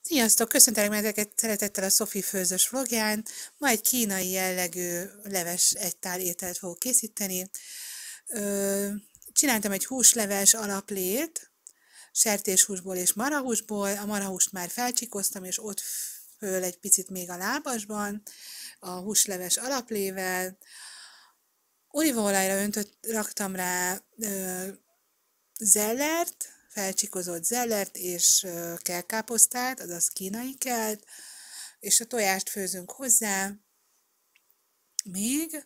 Sziasztok! Köszöntelek benneteket szeretettel a Sophie főzős vlogján. Ma egy kínai jellegű leves egytál ételt fogok készíteni. Csináltam egy húsleves alaplét, sertéshúsból és marhahúsból. A marhahúst már felcsikoztam, és ott föl egy picit még a lábasban, a húsleves alaplével. Olívaolajra raktam rá zellert, felcsikozott zellert és kellkáposztát, azaz kínai kelt, és a tojást főzünk hozzá. Még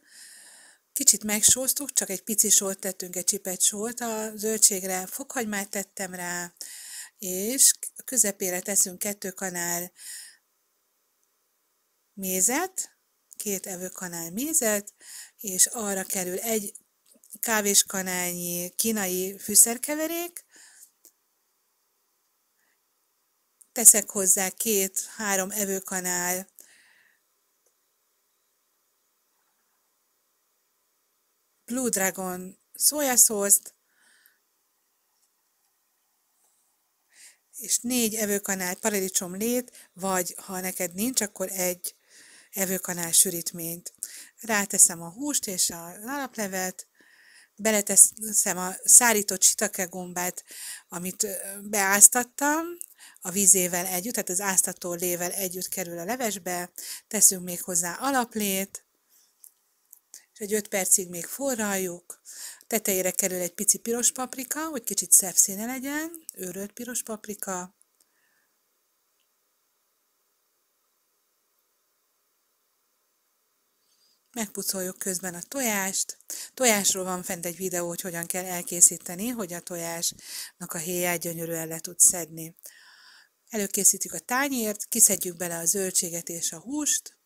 kicsit megsóztuk, csak egy pici sót tettünk, egy csipet sót a zöldségre, fokhagymát tettem rá, és a közepére teszünk 2 kanál mézet, 2 evőkanál mézet, és arra kerül 1 kávéskanálnyi kínai fűszerkeverék, teszek hozzá 2-3 evőkanál Blue Dragon szójaszószt, és 4 evőkanál paradicsomlét, vagy ha neked nincs, akkor 1 evőkanál sűrítményt. Ráteszem a húst és az alaplevet, beleteszem a szárított shiitake gombát, amit beáztattam, a vízével együtt, tehát az áztató lével együtt kerül a levesbe, teszünk még hozzá alaplét, és egy 5 percig még forraljuk, tetejére kerül egy pici piros paprika, hogy kicsit szebb színe legyen, őrölt piros paprika, megpucoljuk közben a tojást. Tojásról van fent egy videó, hogy hogyan kell elkészíteni, hogy a tojásnak a héját gyönyörűen le tud szedni. Előkészítjük a tányért, kiszedjük bele a zöldséget és a húst.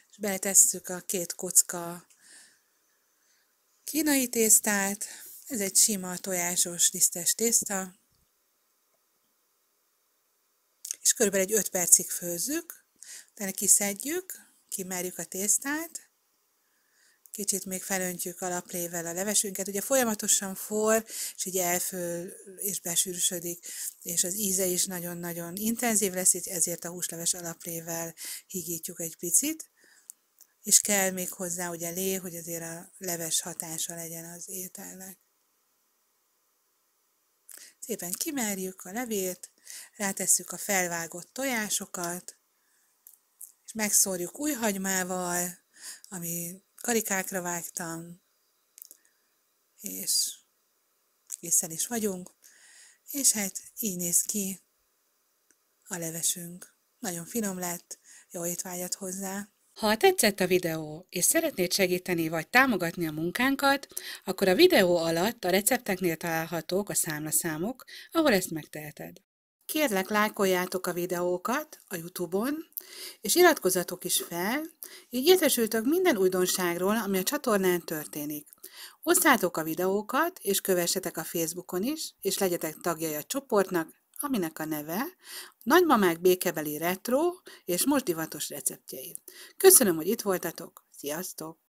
És beletesszük a 2 kocka kínai tésztát. Ez egy sima tojásos lisztes tészta. És körülbelül egy 5 percig főzzük, utána kiszedjük, kimerjük a tésztát, kicsit még felöntjük alaplével a levesünket, ugye folyamatosan forr, és így elfől és besűrűsödik, és az íze is nagyon-nagyon intenzív lesz, ezért a húsleves alaplével higítjuk egy picit, és kell még hozzá ugye lé, hogy azért a leves hatása legyen az ételnek. Szépen kimerjük a levét, rátesszük a felvágott tojásokat, és megszórjuk újhagymával, ami karikákra vágtam, és készen is vagyunk, és hát így néz ki a levesünk. Nagyon finom lett, jó étvágyat hozzá! Ha tetszett a videó, és szeretnéd segíteni vagy támogatni a munkánkat, akkor a videó alatt a recepteknél találhatók a számlaszámok, ahol ezt megteheted. Kérlek, lájkoljátok a videókat a YouTube-on, és iratkozzatok is fel, így értesültök minden újdonságról, ami a csatornán történik. Osszátok a videókat, és kövessetek a Facebookon is, és legyetek tagjai a csoportnak, aminek a neve Nagymamák békebeli retro és most divatos receptjei. Köszönöm, hogy itt voltatok, sziasztok!